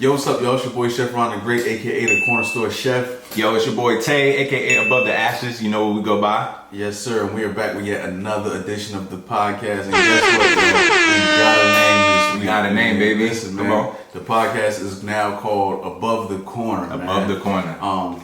Yo, what's up, y'all? It's your boy Chef Ron the Great, aka the Corner Store Chef. Yo, it's your boy Tay, aka Above the Ashes. You know what we go by? Yes, sir. And we are back with yet another edition of the podcast. And guess what, man? We got a name this week. We got a name, baby. Listen, man. Come on. The podcast is now called Above the Corner. Above the Corner.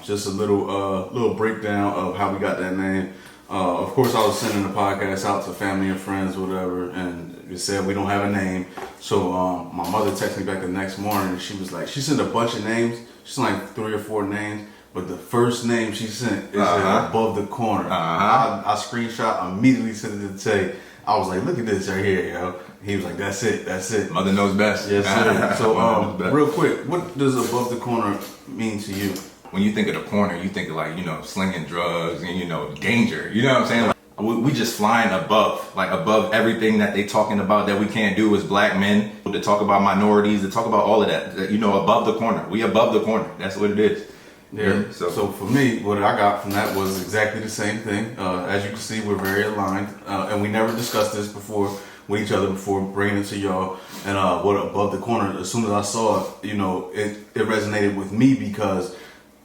Just a little breakdown of how we got that name. Of course, I was sending the podcast out to family and friends, whatever, and it said we don't have a name. So my mother texted me back the next morning, and she was like, she sent a bunch of names. She sent like 3 or 4 names, but the first name she sent is Above the Corner. I screenshot, immediately sent it to Tay. I was like, look at this right here, yo. He was like, that's it. Mother knows best. Yes, sir. So real quick, what does Above the Corner mean to you? When you think of the corner, you think of like, slinging drugs and, danger. You know what I'm saying? Like, we just flying above everything that they talking about that we can't do as black men. To talk about minorities, to talk about all of that. Above the corner. We above the corner. That's what it is. Yeah. So for me, what I got from that was exactly the same thing. As you can see, we're very aligned. And we never discussed this before with each other before bringing it to y'all. And what Above the Corner, as soon as I saw it, it resonated with me because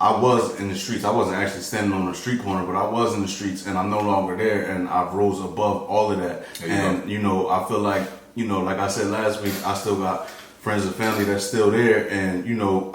I was in the streets. I wasn't actually standing on the street corner, but I was in the streets, and I'm no longer there, and I've rose above all of that. And I feel like, like I said last week, I still got friends and family that's still there, and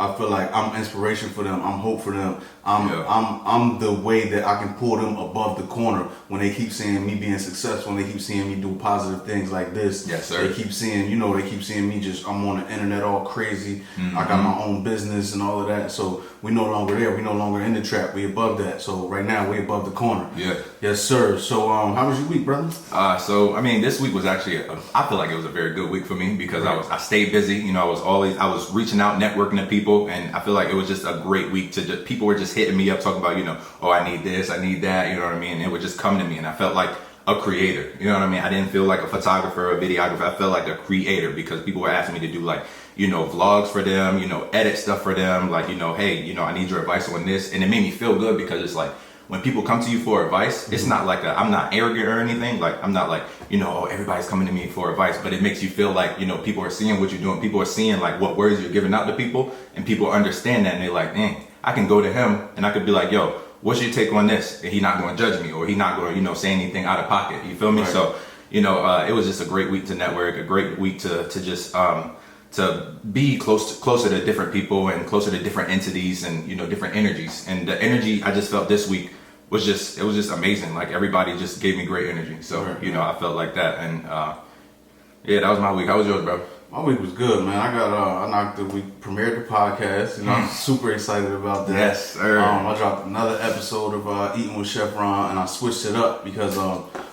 I feel like I'm inspiration for them. I'm hope for them. I'm the way that I can pull them above the corner when they keep seeing me being successful, and they keep seeing me do positive things like this. Yes, sir. They keep seeing, me I'm on the internet all crazy. Mm-hmm. I got my own business and all of that. So we no longer there. We no longer in the trap. We above that. So right now we above the corner. Yeah. Yes, sir. So how was your week, brother? This week was actually I feel like it was a very good week for me because I stayed busy. I was reaching out, networking to people, and I feel like it was just a great week people were just hitting me up talking about, I need this, I need that, you know what I mean? And it would just come to me, and I felt like a creator, you know what I mean? I didn't feel like a photographer or a videographer. I felt like a creator because people were asking me to do vlogs for them, edit stuff for them, hey, I need your advice on this. And it made me feel good because it's like, when people come to you for advice, it's not like I'm not arrogant or anything. Like, I'm not like, everybody's coming to me for advice, but it makes you feel like, people are seeing what you're doing. People are seeing like what words you're giving out to people, and people understand that. And they're like, dang, I can go to him and I could be like, yo, what's your take on this? And he's not going to judge me, or he's not going to, say anything out of pocket. You feel me? Right. So, it was just a great week to network, a great week to just, to be closer to different people and closer to different entities and, different energies. And the energy I just felt this week was just amazing. Like, everybody just gave me great energy. So, I felt like that. And, that was my week. How was yours, bro? My week was good, man. I knocked the week, premiered the podcast. I'm super excited about that. Yes, sir. I dropped another episode of Eating with Chef Ron, and I switched it up because,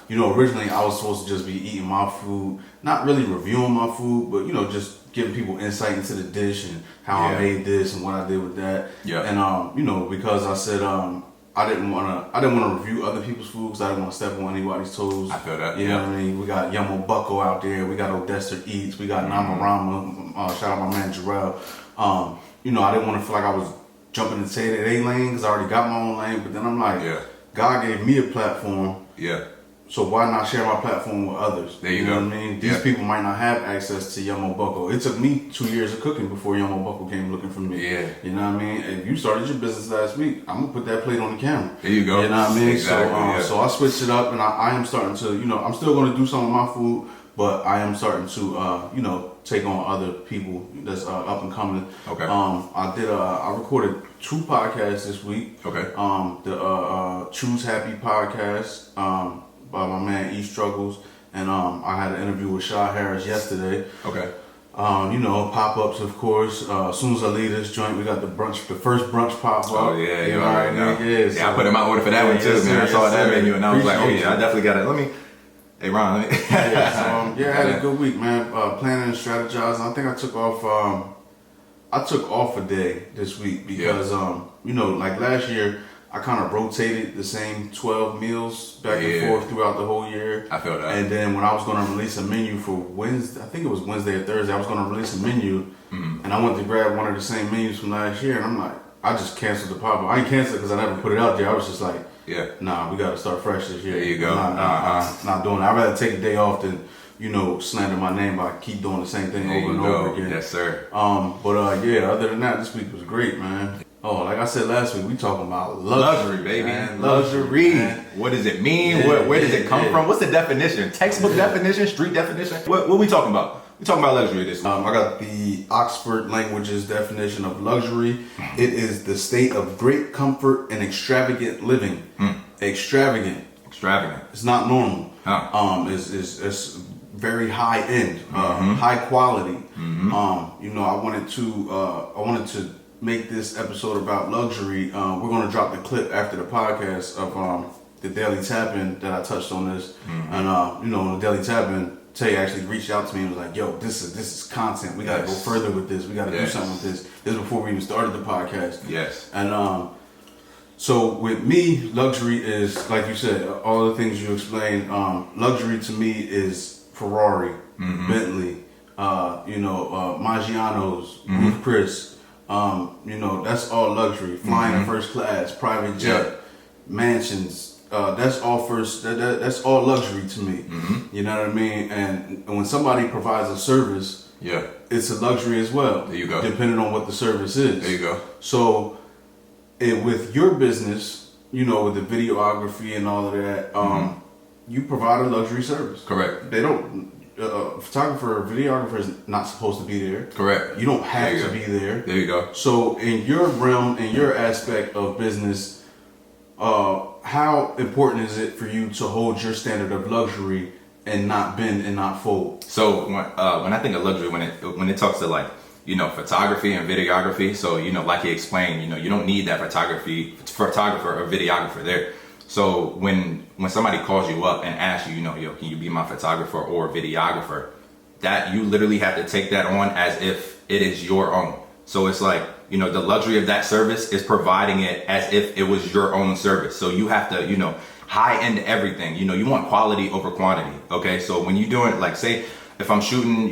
originally I was supposed to just be eating my food, not really reviewing my food, but, just giving people insight into the dish and how I made this and what I did with that. Yeah. And, because I said, I didn't want to review other people's food because I didn't want to step on anybody's toes. I feel that. You know what I mean? We got Yummo Bucko out there. We got Odessa Eats. We got Namarama. Shout out my man Jarrell. I didn't want to feel like I was jumping into their lane because I already got my own lane. But then I'm like, God gave me a platform. Yeah. So why not share my platform with others? There you go. Know what I mean? These people might not have access to Yummo Bucko. It took me 2 years of cooking before Yummo Bucko came looking for me. Yeah. You know what I mean? If you started your business last week, I'm gonna put that plate on the camera. There you go. You know what I mean? Exactly, so I switched it up, and I am starting to, I'm still gonna do some of my food, but I am starting to, take on other people that's up and coming. Okay. I recorded 2 podcasts this week. Okay. The Choose Happy podcast. By my man E Struggles, and I had an interview with Shaw Harris yesterday. Okay. Pop-ups, of course. As soon as I leave this joint, we got the first brunch pop-up. Oh yeah, you already know. Yeah, I put in my order for that one too, man. I saw that menu and I was like, oh yeah, I definitely got it. Hey Ron, I had a good week, man. Planning and strategizing. I think I took off a day this week because like last year, I kind of rotated the same 12 meals back and forth throughout the whole year. I feel that. And then when I was going to release a menu for Wednesday, I think it was Wednesday or Thursday, I was going to release a menu, and I went to grab one of the same menus from last year, and I'm like, I just canceled the pop-up. I ain't canceled it because I never put it out there. I was just like, nah, we got to start fresh this year. There you go. Not doing it. I'd rather take a day off than, slander my name by keep doing the same thing There over you and go. over again. Yes, sir. Yeah, other than that, this week was great, man. Oh, like I said last week, we talking about Luxury, baby. man. Luxury. Man. What does it mean? Yeah, Where does it come yeah. from? What's the definition? Textbook definition? Street definition? What we talking about? We talking about luxury this week. I got the Oxford Languages definition of luxury. It is the state of great comfort and extravagant living. Extravagant. It's not normal. It's very high end, high quality. I wanted to make this episode about luxury. We're gonna drop the clip after the podcast of the Daily Tap-In that I touched on this, and on the Daily Tap-In, Tay actually reached out to me and was like, "Yo, this is content. We gotta go further with this. We gotta do something with this." This is before we even started the podcast. Yes. And so with me, luxury is, like you said, all the things you explained. Luxury to me is Ferrari, Bentley, Maggiano's, Ruth Chris. That's all luxury. Flying in first class, private jet, mansions. That's all that's all luxury to me. You know what I mean? And when somebody provides a service, it's a luxury as well. There you go. Depending on what the service is. There you go. So, with your business, with the videography and all of that, you provide a luxury service. Correct. They don't. A photographer or videographer is not supposed to be there. Correct. You don't have to be there. There you go. So, in your realm, in your aspect of business, how important is it for you to hold your standard of luxury and not bend and not fold? So when I think of luxury, when it talks to photography and videography, so like he explained, you don't need that photographer or videographer there. So when somebody calls you up and asks you, yo, can you be my photographer or videographer? That you literally have to take that on as if it is your own. So it's like, the luxury of that service is providing it as if it was your own service. So you have to, high end everything. You want quality over quantity. Okay. So when you're doing, like, say, if I'm shooting,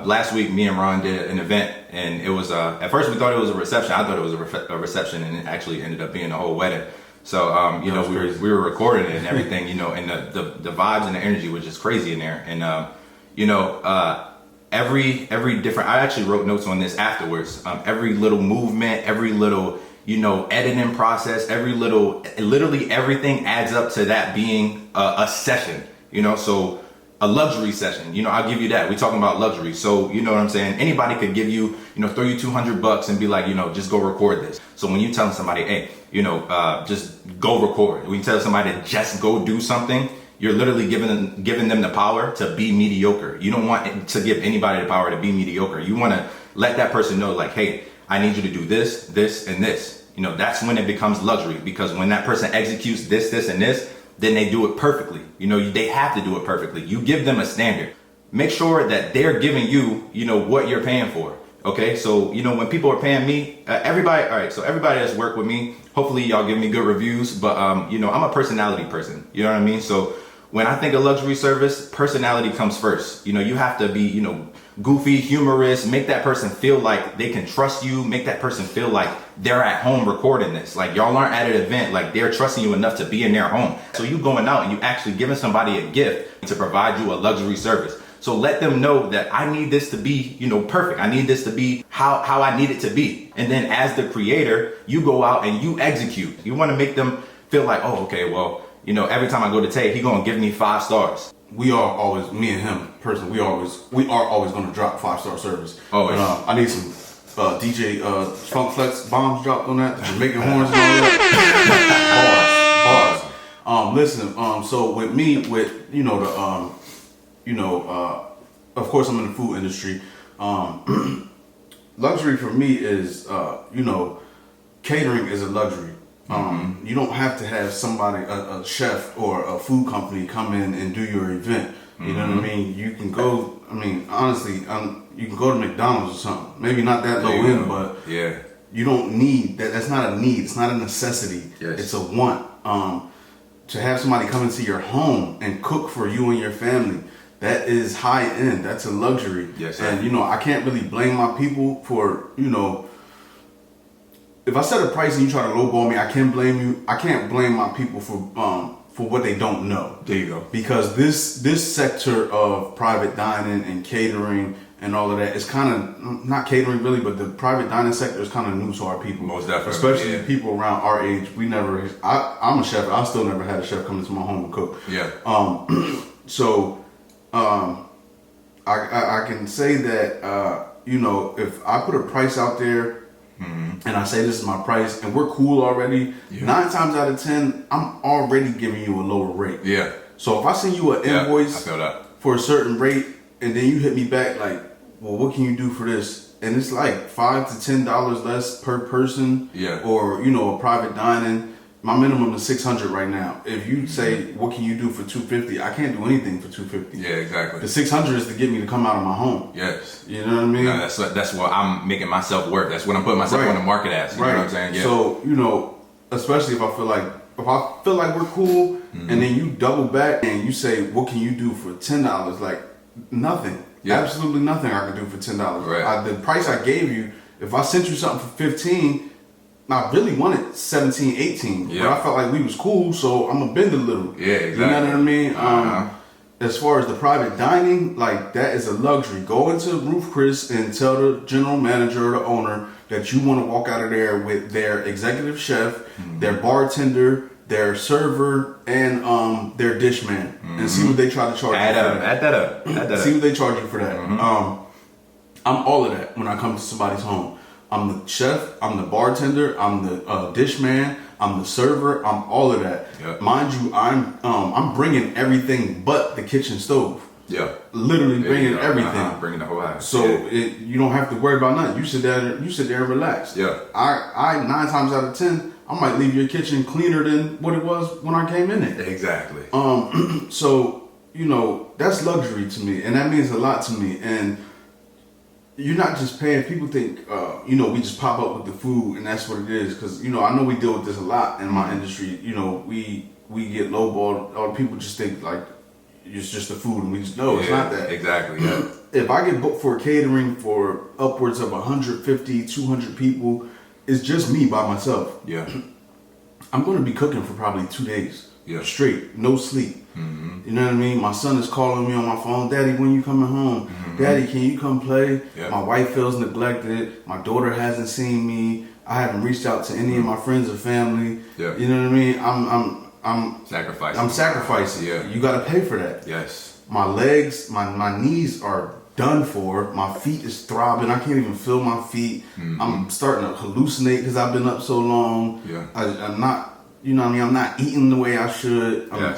last week me and Ron did an event, and it was, at first we thought it was a reception. I thought it was a reception, and it actually ended up being a whole wedding. So, we were recording it and everything, and the vibes and the energy was just crazy in there. And, every different, I actually wrote notes on this afterwards. Every little movement, every little, editing process, literally everything adds up to that being a session, so a luxury session, I'll give you that. We're talking about luxury. So, you know what I'm saying? Anybody could give you, throw you $200 and be like, just go record this. So when you telling somebody, hey, just go record. When you tell somebody to just go do something, you're literally giving them the power to be mediocre. You don't want to give anybody the power to be mediocre. You want to let that person know, like, hey, I need you to do this, this, and this. That's when it becomes luxury, because when that person executes this, this, and this, then they do it perfectly. They have to do it perfectly. You give them a standard. Make sure that they're giving you, what you're paying for. Okay, so when people are paying me, everybody. All right, so everybody that's worked with me, hopefully y'all give me good reviews. But I'm a personality person. You know what I mean? So when I think of luxury service, personality comes first. You have to be, goofy, humorous, make that person feel like they can trust you, make that person feel like they're at home recording this. Like, y'all aren't at an event, like they're trusting you enough to be in their home. So you going out and you actually giving somebody a gift to provide you a luxury service. So let them know that I need this to be, perfect. I need this to be how I need it to be. And then as the creator, you go out and you execute. You want to make them feel like, oh, okay, well, every time I go to Tay, he gonna give me 5 stars. We are always, me and him personally, we are always going to drop 5-star service. Oh, but, I need some DJ Funk Flex bombs dropped on that, Jamaican horns and all that. Bars. Listen. So with me, of course I'm in the food industry. Luxury for me is, catering is a luxury. You don't have to have somebody, a chef or a food company come in and do your event. You know what I mean? You can go, honestly, you can go to McDonald's or something. Maybe not that low end, but yeah, you don't need that. That's not a need. It's not a necessity. Yes. It's a want. To have somebody come into your home and cook for you and your family, that is high end. That's a luxury. Yes, sir. And I can't really blame my people for, if I set a price and you try to lowball me, I can't blame you. I can't blame my people for what they don't know. There you go. Because this sector of private dining and catering and all of that is kind of not catering really, but the private dining sector is kind of new to our people. Most definitely, especially people around our age. We never. I'm a chef. I still never had a chef come into my home and cook. Yeah. I can say that if I put a price out there. And I say this is my price, and we're cool already. 9 times out of 10, I'm already giving you a lower rate. Yeah. So if I send you an invoice I feel that. for a certain rate, and then you hit me back like, well, what can you do for this? And it's like $5 to $10 less per person. Yeah. Or a private dining. My minimum is $600 right now. If you say, what can you do for $250? I can't do anything for $250. Yeah, exactly. The $600 is to get me to come out of my home. Yes. You know what I mean? No, that's what I'm making myself work. That's what I'm putting myself on the market as. You know what I'm saying? Yeah. So, especially if I feel like we're cool, and then you double back and you say, what can you do for $10? Like nothing. Yeah. Absolutely nothing I can do for $10. Right. The price I gave you, if I sent you something for $15, I really wanted 17, 18, but I felt like we was cool, so I'm gonna bend a little. Yeah, exactly. You know what I mean? As far as the private dining, like that is a luxury. Go into Roof Chris and tell the general manager or the owner that you want to walk out of there with their executive chef, their bartender, their server, and their dish man, and see what they try to charge you for that. Add that up. See what they charge you for that. I'm all of that when I come to somebody's home. I'm the chef, I'm the bartender, I'm the dish man, I'm the server, I'm all of that. Yep. Mind you, I'm bringing everything but the kitchen stove. Yeah. Literally bringing everything. Bringing the whole house. So you don't have to worry about nothing. You sit there and relax. Yeah. I 9 times out of 10, I might leave your kitchen cleaner than what it was when I came in it. Exactly. So, that's luxury to me, and that means a lot to me. And you're not just paying. People think, we just pop up with the food and that's what it is. Because I know we deal with this a lot in my industry. We get lowballed. Or people just think like it's just the food, and we just know it's not that. Exactly. Yeah. If I get booked for catering for upwards of 150, 200 people, it's just me by myself. Yeah. I'm going to be cooking for probably 2 days. Yeah. Straight, no sleep. You know what I mean? My son is calling me on my phone, Daddy, when you coming home? Daddy, can you come play? Yeah. My wife feels neglected. My daughter hasn't seen me. I haven't reached out to any of my friends or family. Yeah. You know what I mean? I'm sacrificing. I'm sacrificing. Yeah. You got to pay for that. Yes. My legs, my knees are done for. My feet is throbbing. I can't even feel my feet. I'm starting to hallucinate because I've been up so long. Yeah. I'm not. You know what I mean? I'm not eating the way I should. I'm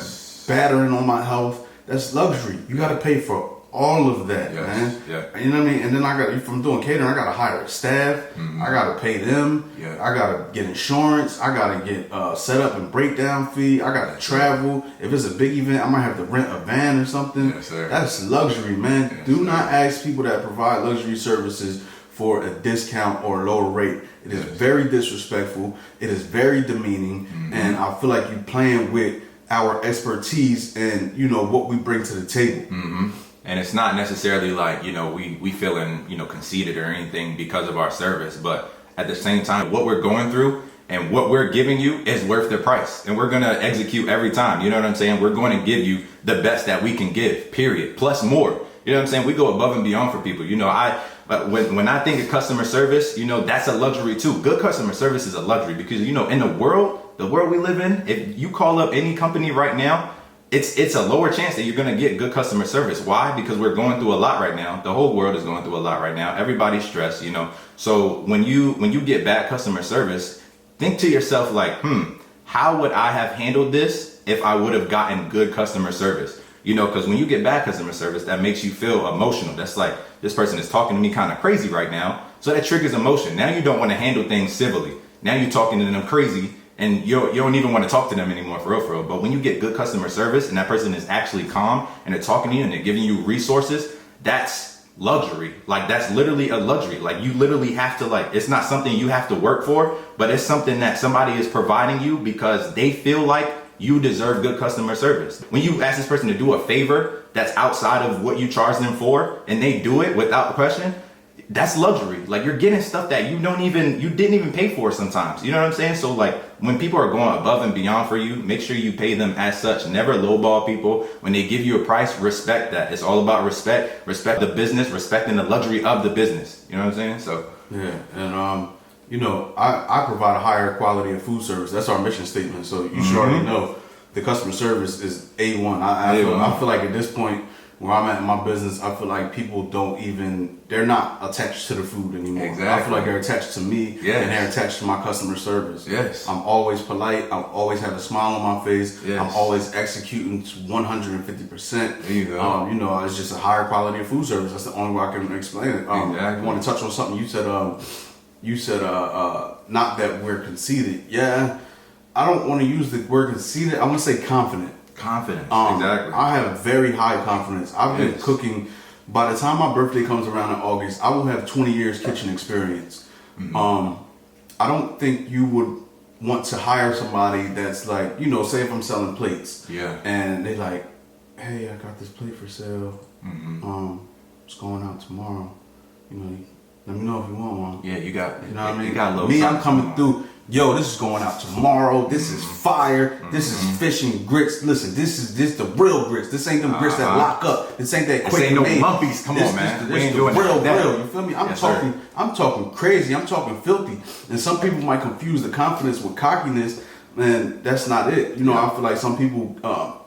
battering on my health. That's luxury. You got to pay for all of that, man. Yeah. You know what I mean? And then if I'm doing catering, I got to hire a staff. I got to pay them. Yeah. I got to get insurance. I got to get set up and breakdown fee. I got to travel. If it's a big event, I might have to rent a van or something. Yes, sir. That's luxury, man. Yes, Do not ask people that provide luxury services for a discount or a lower rate. It is very disrespectful. It is very demeaning, and I feel like you're playing with our expertise and what we bring to the table. And it's not necessarily like we feeling conceited or anything because of our service, but at the same time, what we're going through and what we're giving you is worth the price, and we're gonna execute every time. You know what I'm saying? We're going to give you the best that we can give. Period. Plus more. You know what I'm saying? We go above and beyond for people. But when I think of customer service, that's a luxury too. Good customer service is a luxury because, in the world we live in, if you call up any company right now, it's a lower chance that you're going to get good customer service. Why? Because we're going through a lot right now. The whole world is going through a lot right now. Everybody's stressed, So when you get bad customer service, think to yourself like, how would I have handled this if I would have gotten good customer service? Because when you get bad customer service, that makes you feel emotional. That's like, this person is talking to me kind of crazy right now. So that triggers emotion. Now you don't want to handle things civilly. Now you're talking to them crazy, and you don't even want to talk to them anymore for real. But when you get good customer service and that person is actually calm and they're talking to you and they're giving you resources, that's luxury. Like, that's literally a luxury. Like, you literally have to, it's not something you have to work for, but it's something that somebody is providing you because they feel like you deserve good customer service. When you ask this person to do a favor that's outside of what you charge them for, and they do it without question, that's luxury. Like you're getting stuff that you didn't even pay for sometimes. You know what I'm saying? So like when people are going above and beyond for you, make sure you pay them as such. Never lowball people. When they give you a price, respect that. It's all about respect. Respect the business, respecting the luxury of the business. You know what I'm saying? So yeah, and you know, I provide a higher quality of food service. That's our mission statement. So you should already know the customer service is A1. I feel like at this point where I'm at in my business, I feel like people they're not attached to the food anymore. Exactly. I feel like they're attached to me and they're attached to my customer service. Yes. I'm always polite. I always have a smile on my face. Yes. I'm always executing to 150%. There you go. You know, it's just a higher quality of food service. That's the only way I can explain it. Exactly. I want to touch on something you said. Not that we're conceited. Yeah, I don't want to use the word conceited. I want to say confident. Confidence. Exactly. I have very high confidence. I've been cooking. By the time my birthday comes around in August, I will have 20 years kitchen experience. I don't think you would want to hire somebody that's like, you know, say if I'm selling plates. Yeah. And they like, hey, I got this plate for sale. It's going out tomorrow. You know, let me know if you want one. Yeah, you got. You know what I mean? You got a little. Me, I'm coming through. Yo, this is going out tomorrow. This is fire. This is fish and grits. Listen, this the real grits. This ain't them grits that lock up. This ain't that quick. This ain't no made. lumpies. Come on, man. This the real. You feel me? I'm talking crazy. I'm talking filthy. And some people might confuse the confidence with cockiness. And that's not it. You know, I feel like some people,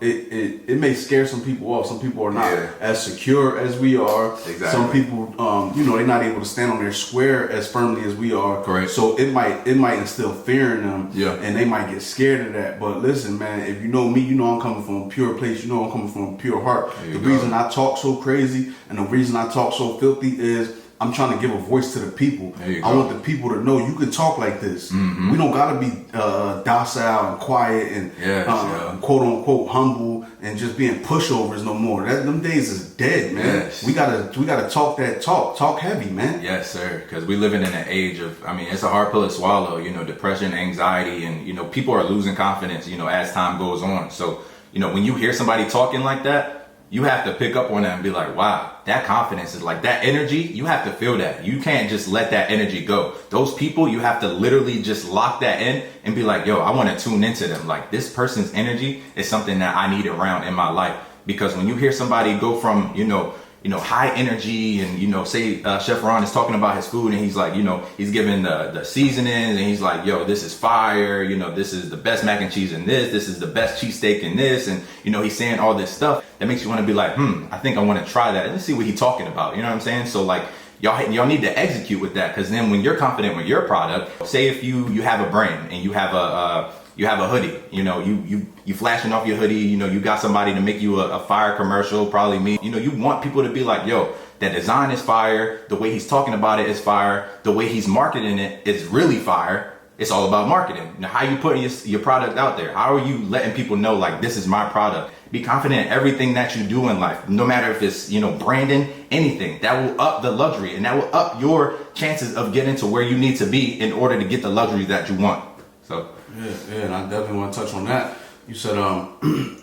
it may scare some people off. Some people are not as secure as we are. Exactly. Some people, you know, they're not able to stand on their square as firmly as we are. Correct. So it might instill fear in them. Yeah. And they might get scared of that. But listen, man, if you know me, you know I'm coming from a pure place. You know I'm coming from a pure heart. The reason I talk so crazy and the reason I talk so filthy is I'm trying to give a voice to the people. I want the people to know you can talk like this. We don't gotta be docile and quiet and quote unquote humble and just being pushovers no more. Them days is dead, man. Yes. We gotta talk heavy, man. Yes, sir. Because we're living in an age of, I mean, it's a hard pill to swallow. You know, depression, anxiety, and you know, people are losing confidence. You know, as time goes on. So, you know, when you hear somebody talking like that, you have to pick up on that and be like, wow, that confidence is like that energy. You have to feel that. You can't just let that energy go. Those people, you have to literally just lock that in and be like, yo, I want to tune into them. Like this person's energy is something that I need around in my life. Because when you hear somebody go from, you know, high energy and, you know, say Chef Ron is talking about his food and he's like, you know, he's giving the seasonings and he's like, yo, this is fire. You know, this is the best mac and cheese in this is the best cheesesteak in this. And, you know, he's saying all this stuff that makes you want to be like, I think I want to try that. Let's see what he's talking about. You know what I'm saying? So like, y'all need to execute with that. Cause then when you're confident with your product, say if you have a brand and you have a hoodie, you know, you flashing off your hoodie, you know, you got somebody to make you a fire commercial, probably me. You know, you want people to be like, yo, that design is fire. The way he's talking about it is fire. The way he's marketing it is really fire. It's all about marketing. Now, how you putting your product out there? How are you letting people know, like, this is my product? Be confident in everything that you do in life, no matter if it's, you know, branding, anything. That will up the luxury and that will up your chances of getting to where you need to be in order to get the luxury that you want. So. Yeah, and I definitely want to touch on that. You said,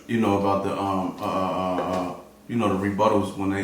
you know, about the, you know, the rebuttals when they,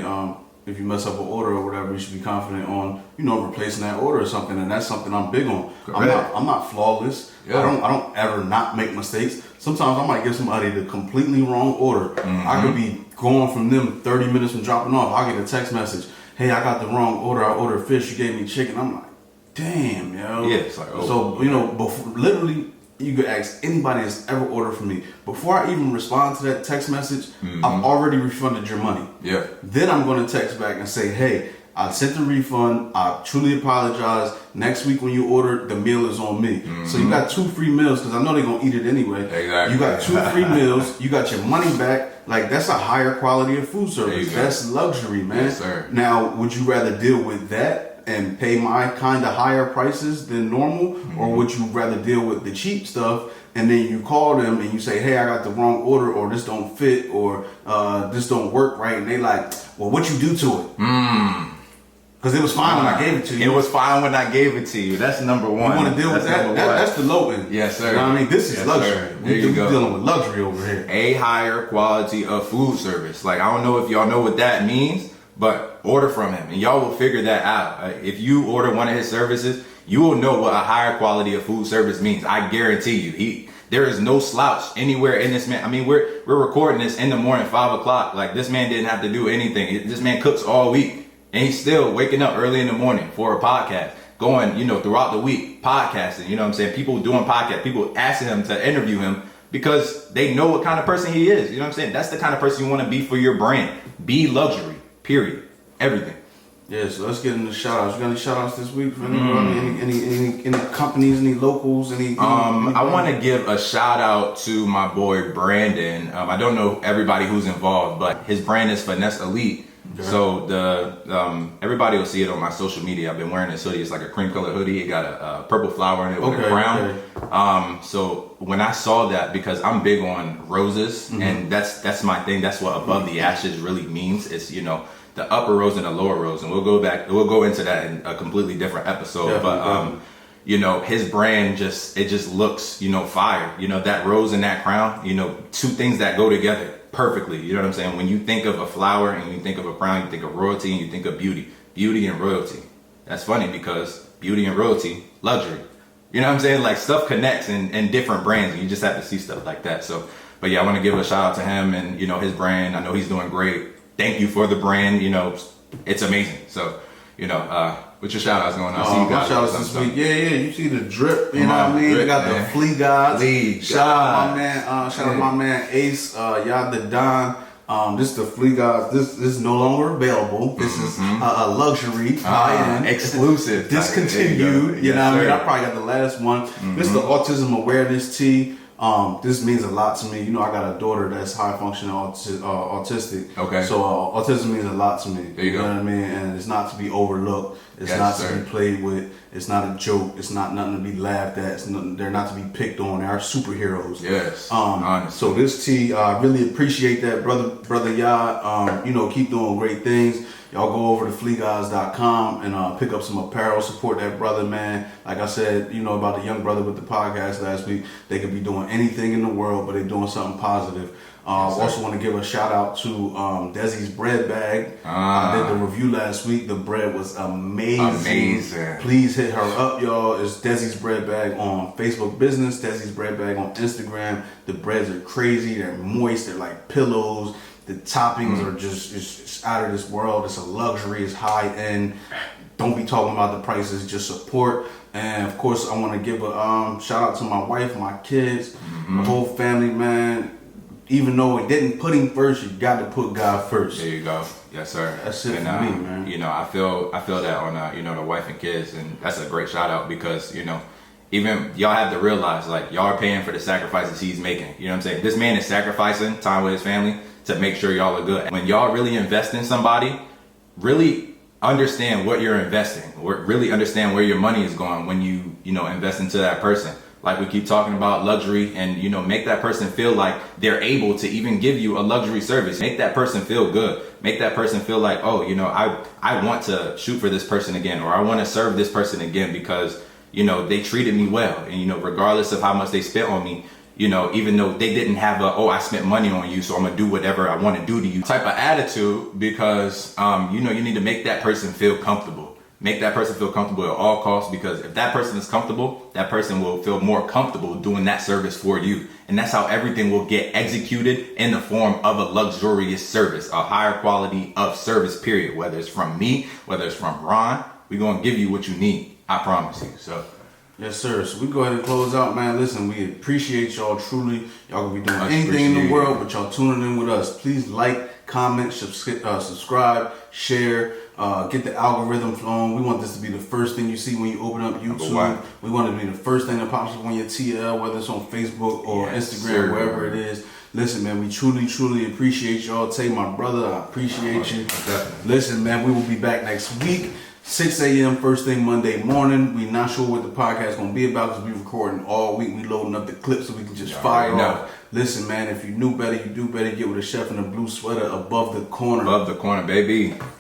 if you mess up an order or whatever, you should be confident on, you know, replacing that order or something, and that's something I'm big on. I'm not flawless. Yeah. I don't ever not make mistakes. Sometimes I might give somebody the completely wrong order. I could be going from them 30 minutes from dropping off. I'll get a text message, hey, I got the wrong order. I ordered fish. You gave me chicken. I'm like, damn, yo. Yeah, it's like, oh. So, you know, before, literally, you could ask anybody that's ever ordered from me. Before I even respond to that text message, I've already refunded your money. Yeah. Then I'm going to text back and say, hey, I sent the refund. I truly apologize. Next week when you order, the meal is on me. So you got 2 free meals because I know they're going to eat it anyway. Exactly. You got 2 free meals. You got your money back. Like, that's a higher quality of food service. That's luxury, man. Yes, sir. Now, would you rather deal with that and pay my kind of higher prices than normal, or would you rather deal with the cheap stuff and then you call them and you say, hey, I got the wrong order, or this don't fit, or this don't work right, and they like, well, what you do to it? Because it was fine when I gave it to you. It was fine when I gave it to you. That's number one. You want to deal with that? That's the low end. Yes, sir. You know what I mean? This is luxury. We're dealing with luxury over here. A higher quality of food service. Like, I don't know if y'all know what that means, but order from him, and y'all will figure that out. If you order one of his services, you will know what a higher quality of food service means. I guarantee you. There is no slouch anywhere in this man. I mean, we're recording this in the morning, 5 o'clock. Like, this man didn't have to do anything. This man cooks all week, and he's still waking up early in the morning for a podcast, going, throughout the week, podcasting. You know what I'm saying? People doing podcasts, people asking him to interview him because they know what kind of person he is. You know what I'm saying? That's the kind of person you want to be for your brand. Be luxury, period. Everything. Yeah, so let's get into shout outs. You got any shout outs this week for anybody? Any companies, any locals, any I want to give a shout out to my boy Brandon. I don't know everybody who's involved, but his brand is Finesse Elite. Okay. So everybody will see it on my social media. I've been wearing this hoodie. It's like a cream colored hoodie. It got a purple flower in it with a crown. Okay. So when I saw that, because I'm big on roses, and that's my thing. That's what Above the Ashes really means. It's the upper rose and the lower rose, and we'll go into that in a completely different episode. But his brand just looks fire. That rose and that crown. Two things that go together perfectly. You know what I'm saying? When you think of a flower and you think of a crown, you think of royalty and you think of beauty and royalty. That's funny because beauty and royalty, luxury. You know what I'm saying? Like, stuff connects in different brands, and you just have to see stuff like that. So, but yeah, I want to give a shout out to him and his brand. I know he's doing great. Thank you for the brand. It's amazing. So, what's your shout outs going on? I see you guys. My shout outs this week. Yeah. You see the drip. You know what I mean? We got the Flea Gods. Shout out my man Ace. Y'all the Don. This is the Flea Gods. This is no longer available. This is a luxury, high-end, exclusive, discontinued. You know what I mean? I probably got the last one. This is the Autism Awareness Tee. This means a lot to me. I got a daughter that's high functioning autistic. Okay. So autism means a lot to me. There you go. You know what I mean? And it's not to be overlooked. It's not to be played with. It's not a joke. It's not nothing to be laughed at. They're not to be picked on. They are superheroes. Yes. So this tee, I really appreciate that, brother Yah. Keep doing great things. Y'all go over to fleaguys.com and pick up some apparel. Support that brother, man. Like I said, about the young brother with the podcast last week. They could be doing anything in the world, but they're doing something positive. Also want to give a shout out to Desi's bread bag. I did the review last week. The bread was amazing. Please hit her up, y'all. It's Desi's bread bag on Facebook Business. Desi's bread bag on Instagram. The breads are crazy. They're moist. They're like pillows. The toppings are just out of this world. It's a luxury. It's high end. Don't be talking about the prices. Just support. And of course, I want to give a shout out to my wife, my kids, the whole family, man. Even though it didn't put him first, you got to put God first. There you go. Yes, sir. That's it for me, man. I feel that on the wife and kids, and that's a great shout out because even y'all have to realize, like, y'all are paying for the sacrifices he's making. You know what I'm saying? This man is sacrificing time with his family to make sure y'all are good. When y'all really invest in somebody, really understand what you're investing, or really understand where your money is going when you invest into that person. Like we keep talking about luxury, and make that person feel like they're able to even give you a luxury service. Make that person feel good. Make that person feel like, oh, I want to shoot for this person again, or I want to serve this person again because they treated me well, and regardless of how much they spent on me, even though they didn't have I spent money on you, so I'm gonna do whatever I want to do to you type of attitude, because you need to make that person feel comfortable. Make that person feel comfortable at all costs, because if that person is comfortable, that person will feel more comfortable doing that service for you. And that's how everything will get executed in the form of a luxurious service, a higher quality of service, period. Whether it's from me, whether it's from Ron, we're gonna give you what you need. I promise you. So. Yes, sir. So we go ahead and close out, man. Listen, we appreciate y'all truly. Y'all can be doing anything in the world, but y'all tuning in with us. Please like, comment, subscribe, share, get the algorithm flowing. We want this to be the first thing you see when you open up YouTube. We want it to be the first thing that pops up on your TL, whether it's on Facebook or Instagram, wherever it is. Listen, man, we truly, truly appreciate y'all. Tay, my brother, I appreciate you. Definitely. Listen, man, we will be back next week. 6 a.m. first thing Monday morning. We not sure what the podcast is going to be about because we recording all week. We loading up the clips so we can just fire off. Listen, man, if you knew better, you do better. Get with a chef in a blue sweater above the corner. Above the corner, baby.